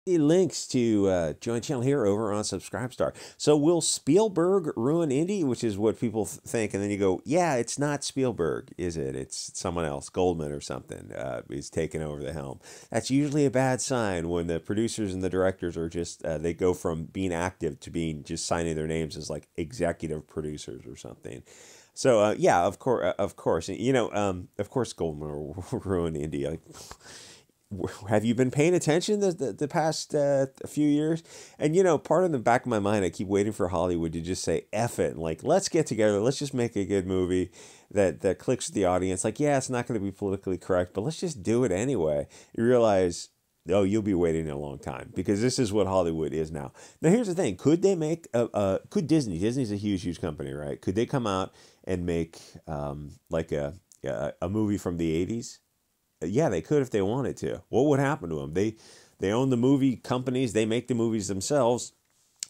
Links to join channel here over on Subscribestar. So will Spielberg ruin indie, which is what people think, and then you go, yeah, it's not Spielberg, is it? It's someone else, Goldman or something, is taking over the helm. That's usually a bad sign when the producers and the directors are just they go from being active to being just signing their names as like executive producers or something. So yeah, of course, of course, Goldman will ruin indie. Like, have you been paying attention the past few years? And part of the back of my mind, I keep waiting for Hollywood to just say F it, and like, let's get together, let's just make a good movie that clicks with the audience. Like, yeah, it's not going to be politically correct, but let's just do it anyway. You realize, oh, you'll be waiting a long time, because this is what Hollywood is now. Now, here's the thing: could they make could Disney? Disney's a huge company, right? Could they come out and make like a movie from the '80s? Yeah, they could if they wanted to. What would happen to them? They own the movie companies. They make the movies themselves.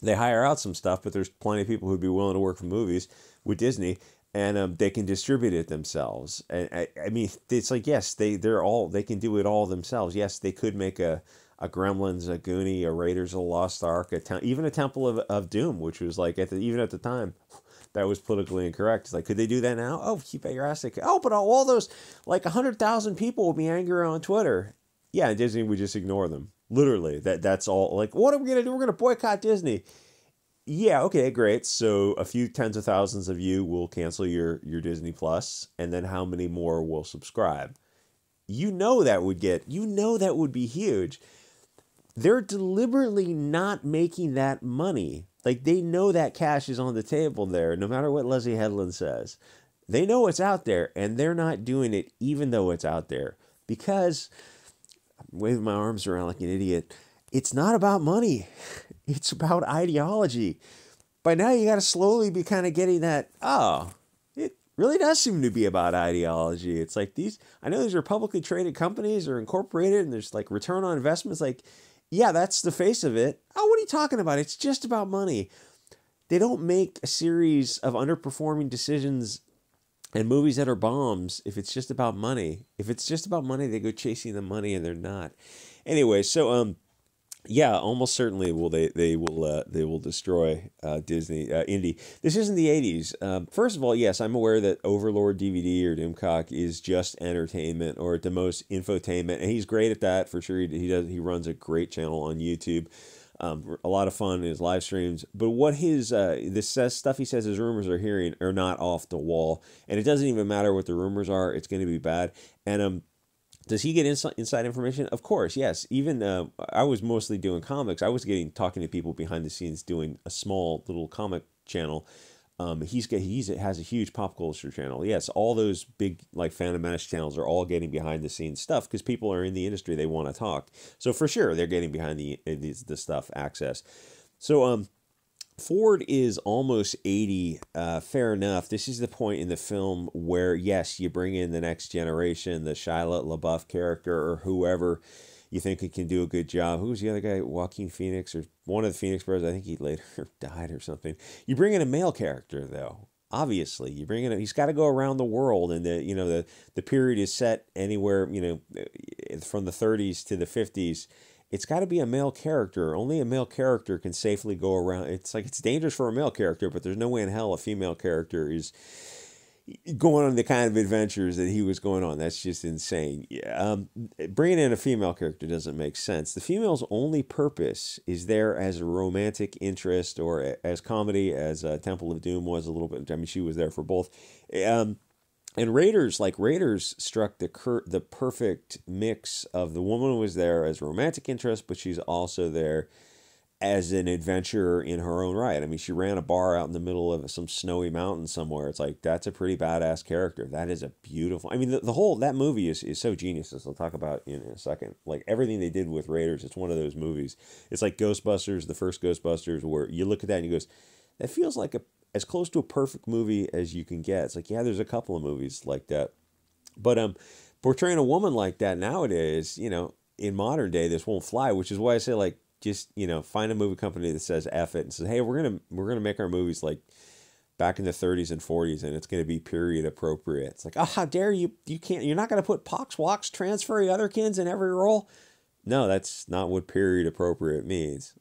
They hire out some stuff, but there's plenty of people who'd be willing to work for movies with Disney, and they can distribute it themselves. And I mean, it's like, yes, they can do it all themselves. Yes, they could make a Gremlins, a Goonie, a Raiders of the Lost Ark, even a Temple of Doom, which was like even at the time, that was politically incorrect. It's like, could they do that now? Oh, you bet your ass they could. Oh, but all those, like 100,000 people will be angry on Twitter. Yeah, and Disney would just ignore them. Literally, that's all. Like, what are we gonna do? We're gonna boycott Disney. Yeah, okay, great. So a few tens of thousands of you will cancel your Disney Plus, and then how many more will subscribe? That would be huge. They're deliberately not making that money. Like, they know that cash is on the table there, no matter what Leslie Headland says. They know it's out there, and they're not doing it even though it's out there. Because, I'm waving my arms around like an idiot, it's not about money. It's about ideology. By now, you got to slowly be kind of getting that, oh, it really does seem to be about ideology. It's like I know these are publicly traded companies or incorporated, and there's like return on investments. Like, yeah, that's the face of it. Oh, what are you talking about? It's just about money. They don't make a series of underperforming decisions and movies that are bombs if it's just about money. If it's just about money, they go chasing the money, and they're not. Anyway, so yeah, almost certainly they will destroy Disney indie. This isn't the '80s. First of all, yes, I'm aware that Overlord DVD or Dimcock is just entertainment, or at the most infotainment, and he's great at that for sure. He runs a great channel on YouTube. A lot of fun in his live streams. But what stuff he says his rumors are hearing are not off the wall, and it doesn't even matter what the rumors are. It's going to be bad. And does he get inside information? Of course, yes. Even I was mostly doing comics. I was talking to people behind the scenes doing a small little comic channel. He has a huge pop culture channel. Yes, all those big like Phantom Menace channels are all getting behind the scenes stuff because people are in the industry. They want to talk. So for sure, they're getting behind the stuff access. So Ford is almost 80. Fair enough. This is the point in the film where, yes, you bring in the next generation, the Shia LaBeouf character or whoever you think it can do a good job. Who's the other guy? Joaquin Phoenix, or one of the Phoenix brothers. I think he later died or something. You bring in a male character, though. Obviously, you bring in he's got to go around the world, and the period is set anywhere, from the 30s to the 50s. It's got to be a male character. Only a male character can safely go around. It's like, it's dangerous for a male character, but there's no way in hell a female character is going on the kind of adventures that he was going on. That's just insane. Yeah, bringing in a female character doesn't make sense. The female's only purpose is there as a romantic interest or as comedy, as Temple of Doom was a little bit. I mean, she was there for both. And Raiders struck the perfect mix of the woman who was there as romantic interest, but she's also there as an adventurer in her own right. I mean, she ran a bar out in the middle of some snowy mountain somewhere. It's like, that's a pretty badass character. That is a beautiful... I mean, the whole... That movie is so genius, as I'll talk about in a second. Like, everything they did with Raiders, it's one of those movies. It's like Ghostbusters, the first Ghostbusters, where you look at that and you go, that feels like as close to a perfect movie as you can get. It's like, yeah, there's a couple of movies like that. But portraying a woman like that nowadays, in modern day, this won't fly, which is why I say, like, just, find a movie company that says F it and says, hey, we're gonna make our movies like back in the 30s and 40s, and it's gonna be period appropriate. It's like, oh, how dare you? You're not gonna put Pox, Wox, Transfer, Otherkins in every role. No, that's not what period appropriate means.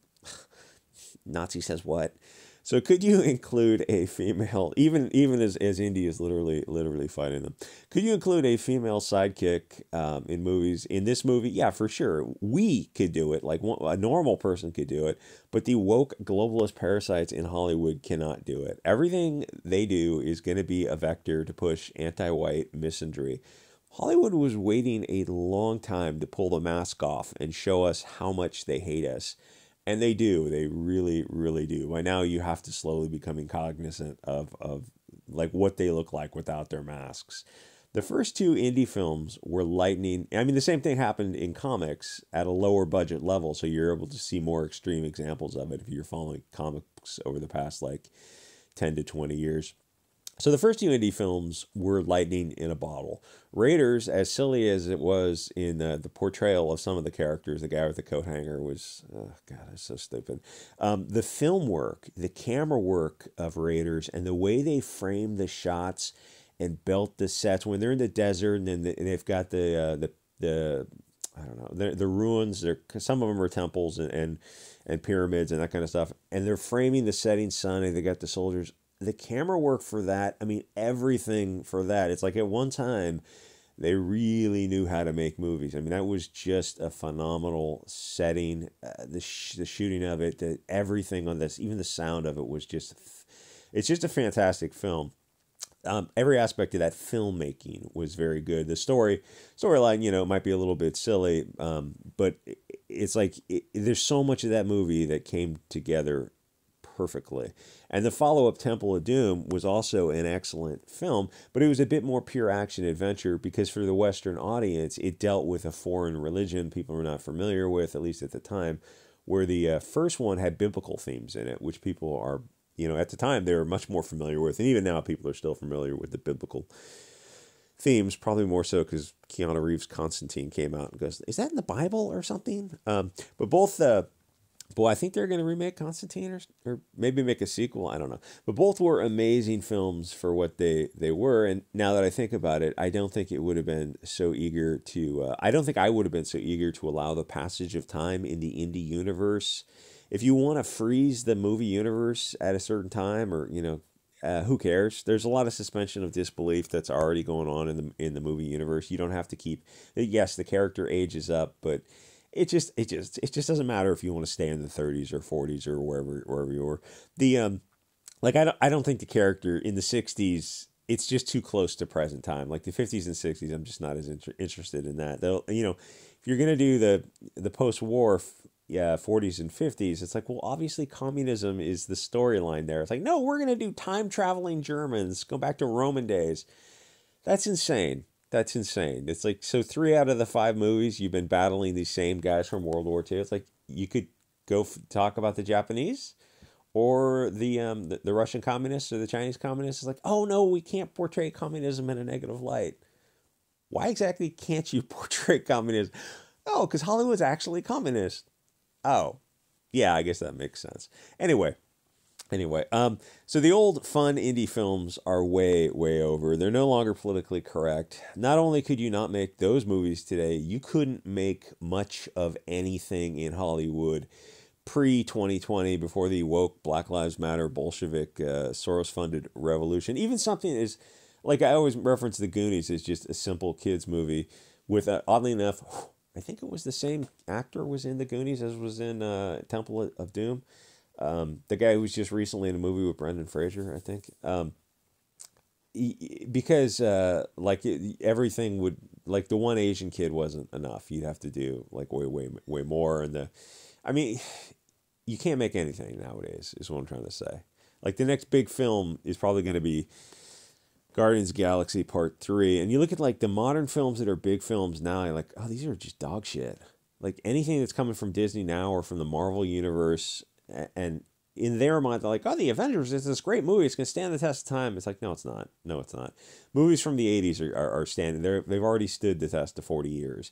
Nazi says what? So could you include a female, even as Indy is literally fighting them? Could you include a female sidekick in movies? In this movie, yeah, for sure, we could do it. Like a normal person could do it, but the woke globalist parasites in Hollywood cannot do it. Everything they do is going to be a vector to push anti-white misandry. Hollywood was waiting a long time to pull the mask off and show us how much they hate us. And they do. They really do. By now, you have to slowly becoming cognizant of like what they look like without their masks. The first two indie films were lightning. I mean, the same thing happened in comics at a lower budget level, so you're able to see more extreme examples of it if you're following comics over the past like 10 to 20 years. So the first two indie films were lightning in a bottle. Raiders, as silly as it was in the portrayal of some of the characters, the guy with the coat hanger was, oh God, it's so stupid. The film work, the camera work of Raiders, and the way they frame the shots and built the sets when they're in the desert, and then they've got the I don't know, the ruins. Some of them are temples and pyramids and that kind of stuff, and they're framing the setting sun, and they got the soldiers. The camera work for that, I mean, everything for that. It's like at one time, they really knew how to make movies. I mean, that was just a phenomenal setting. The shooting of it, everything on this, even the sound of it was just, it's just a fantastic film. Every aspect of that filmmaking was very good. The storyline, might be a little bit silly, but it's like there's so much of that movie that came together perfectly. And the follow-up Temple of Doom was also an excellent film, but it was a bit more pure action adventure because for the Western audience, it dealt with a foreign religion people were not familiar with, at least at the time, where the first one had biblical themes in it, which people are, at the time they were much more familiar with. And even now people are still familiar with the biblical themes, probably more so because Keanu Reeves' Constantine came out and goes, is that in the Bible or something? But both boy, I think they're going to remake Constantine or maybe make a sequel. I don't know. But both were amazing films for what they were. And now that I think about it, I don't think it would have been so eager to... I don't think I would have been so eager to allow the passage of time in the indie universe. If you want to freeze the movie universe at a certain time or, who cares? There's a lot of suspension of disbelief that's already going on in the movie universe. You don't have to keep... Yes, the character ages up, but... It just doesn't matter if you want to stay in the 30s or 40s or wherever you were. I don't think the character in the 60s, it's just too close to present time. Like the 50s and 60s, I'm just not as interested in that. Though, if you're gonna do the post-war 40s and 50s, it's like, well, obviously communism is the storyline there. It's like, no, we're gonna do time traveling Germans, go back to Roman days. That's insane. That's insane. It's like, so 3 out of the 5 movies, you've been battling these same guys from World War II. It's like, you could go talk about the Japanese or the Russian communists or the Chinese communists. It's like, oh no, we can't portray communism in a negative light. Why exactly can't you portray communism? Oh, because Hollywood's actually communist. Oh, yeah, I guess that makes sense. Anyway, so the old fun indie films are way over. They're no longer politically correct. Not only could you not make those movies today, you couldn't make much of anything in Hollywood pre-2020 before the woke Black Lives Matter Bolshevik Soros-funded revolution. Even something is, like I always reference The Goonies as just a simple kids movie with, oddly enough, I think it was the same actor was in The Goonies as was in Temple of Doom. The guy who was just recently in a movie with Brendan Fraser, I think. Because everything would, like the one Asian kid wasn't enough. You'd have to do like way more. And you can't make anything nowadays, is what I'm trying to say. Like the next big film is probably going to be Guardians of the Galaxy Part 3. And you look at like the modern films that are big films now, you're like, oh, these are just dog shit. Like anything that's coming from Disney now or from the Marvel universe, and in their mind, they're like, oh, the Avengers is this great movie. It's going to stand the test of time. It's like, no, it's not. No, it's not. Movies from the 80s are standing there. They've already stood the test of 40 years.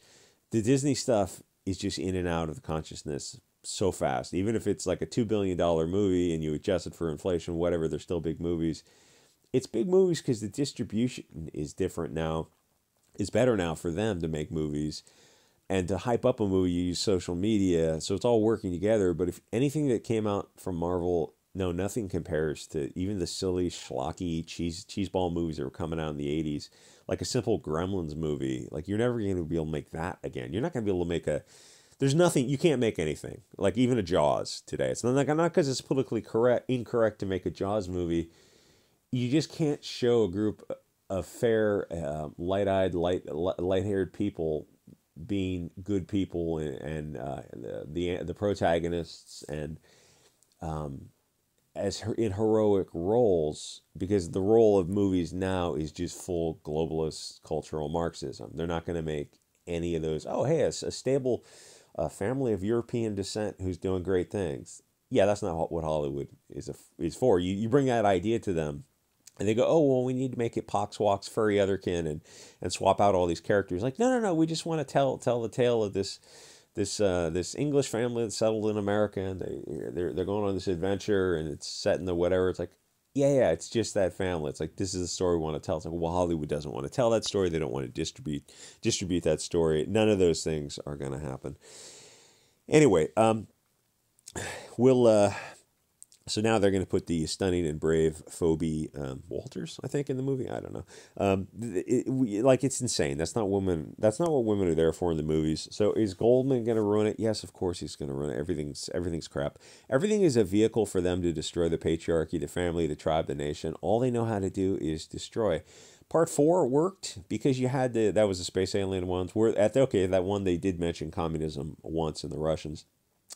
The Disney stuff is just in and out of the consciousness so fast. Even if it's like a $2 billion movie and you adjust it for inflation, whatever, they're still big movies. It's big movies because the distribution is different now. It's better now for them to make movies. And to hype up a movie, you use social media, so it's all working together. But if anything that came out from Marvel, no, nothing compares to even the silly, schlocky cheeseball movies that were coming out in the '80s. Like a simple Gremlins movie, like you're never going to be able to make that again. You're not going to be able to make a. There's nothing you can't make anything like even a Jaws today. It's not because it's politically incorrect to make a Jaws movie. You just can't show a group of fair, light-eyed, light-haired people being good people and the protagonists and as in heroic roles, because the role of movies now is just full globalist cultural Marxism. They're not going to make any of those. Oh, hey, a stable family of European descent who's doing great things. Yeah, that's not what Hollywood is for. You bring that idea to them, and they go, oh, well, we need to make it Pox, Walks, Furry Otherkin, and swap out all these characters. Like, no, we just want to tell the tale of this English family that settled in America, and they're going on this adventure, and it's set in the whatever. It's like, yeah, it's just that family. It's like, this is the story we want to tell. It's like, well, Hollywood doesn't want to tell that story. They don't want to distribute that story. None of those things are going to happen. Anyway, we'll. So now they're going to put the stunning and brave Phoebe Walters, I think, in the movie. I don't know. It's insane. That's not women. That's not what women are there for in the movies. So is Goldman going to ruin it? Yes, of course he's going to ruin it. Everything's crap. Everything is a vehicle for them to destroy the patriarchy, the family, the tribe, the nation. All they know how to do is destroy. Part 4 worked because you had that was the space alien ones. That one they did mention communism once in the Russians.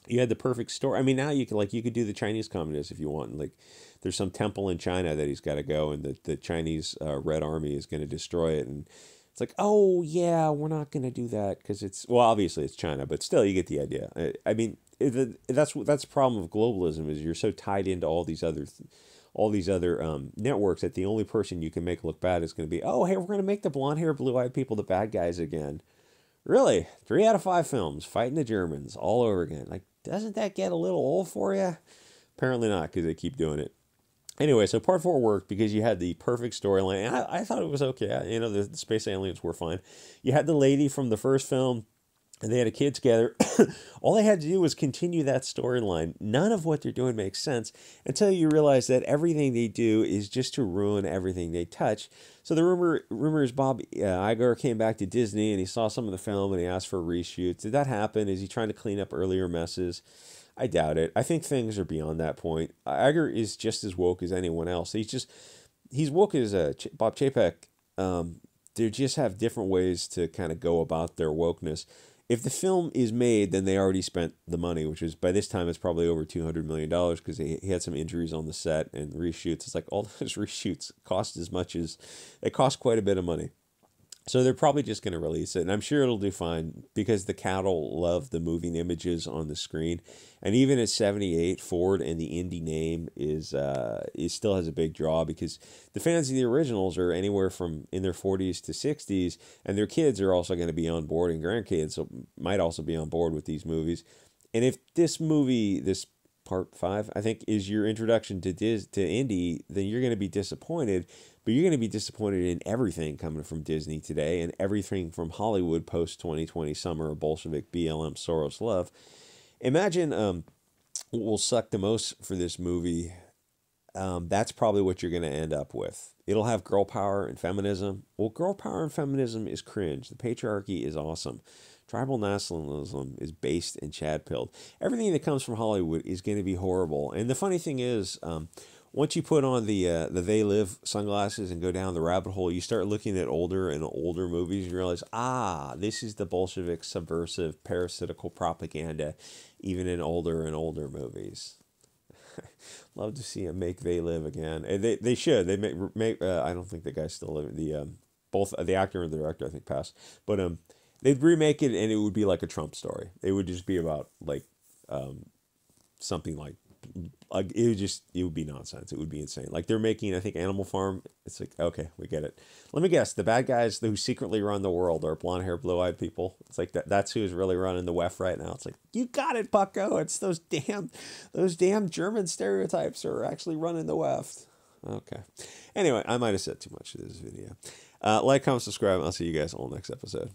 You had the perfect story. I mean, now you could do the Chinese communists if you want. Like, there's some temple in China that he's got to go, and the Chinese Red Army is going to destroy it. And it's like, oh yeah, we're not going to do that because obviously it's China, but still, you get the idea. I mean, that's the problem of globalism is you're so tied into all these other networks that the only person you can make look bad is going to be, oh hey, we're going to make the blonde hair, blue eyed people the bad guys again. Really? 3 out of 5 films fighting the Germans all over again. Like, doesn't that get a little old for you? Apparently not, because they keep doing it. Anyway, so part 4 worked because you had the perfect storyline. And I thought it was okay. You know, the space aliens were fine. You had the lady from the first film, and they had a kid together. All they had to do was continue that storyline. None of what they're doing makes sense until you realize that everything they do is just to ruin everything they touch. So the rumor is Bob Iger came back to Disney and he saw some of the film and he asked for reshoots. Did that happen? Is he trying to clean up earlier messes? I doubt it. I think things are beyond that point. Iger is just as woke as anyone else. He's woke as Bob Chapek. They just have different ways to kind of go about their wokeness. If the film is made, then they already spent the money, which is, by this time, it's probably over $200 million because he had some injuries on the set and reshoots. It's like all those reshoots cost they cost quite a bit of money. So they're probably just going to release it, and I'm sure it'll do fine because the cattle love the moving images on the screen. And even at 78, Ford and the indie name is still has a big draw because the fans of the originals are anywhere from in their 40s to 60s, and their kids are also going to be on board, and grandkids so might also be on board with these movies. And if this movie, this Part 5, I think, is your introduction to indie, then you're going to be disappointed. But you're going to be disappointed in everything coming from Disney today and everything from Hollywood post-2020 summer of Bolshevik BLM Soros love. Imagine what will suck the most for this movie. That's probably what you're going to end up with. It'll have girl power and feminism. Well, girl power and feminism is cringe. The patriarchy is awesome. Tribal nationalism is based and Chad-pilled. Everything that comes from Hollywood is going to be horrible. And the funny thing is, once you put on the They Live sunglasses and go down the rabbit hole, you start looking at older and older movies and you realize, this is the Bolshevik subversive parasitical propaganda, even in older and older movies. Love to see them make They Live again. And they should. They make I don't think the guy's still living. Both the actor and the director I think passed, but they'd remake it and it would be like a Trump story. It would just be about like something like it would be nonsense. It would be insane. Like they're making, I think, Animal Farm. It's like, okay, we get it. Let me guess. The bad guys who secretly run the world are blonde hair, blue eyed people. It's like that's who's really running the WEF right now. It's like, you got it, Bucko. It's those damn German stereotypes are actually running the WEF. Okay. Anyway, I might have said too much in this video. Like, comment, subscribe. I'll see you guys on the next episode.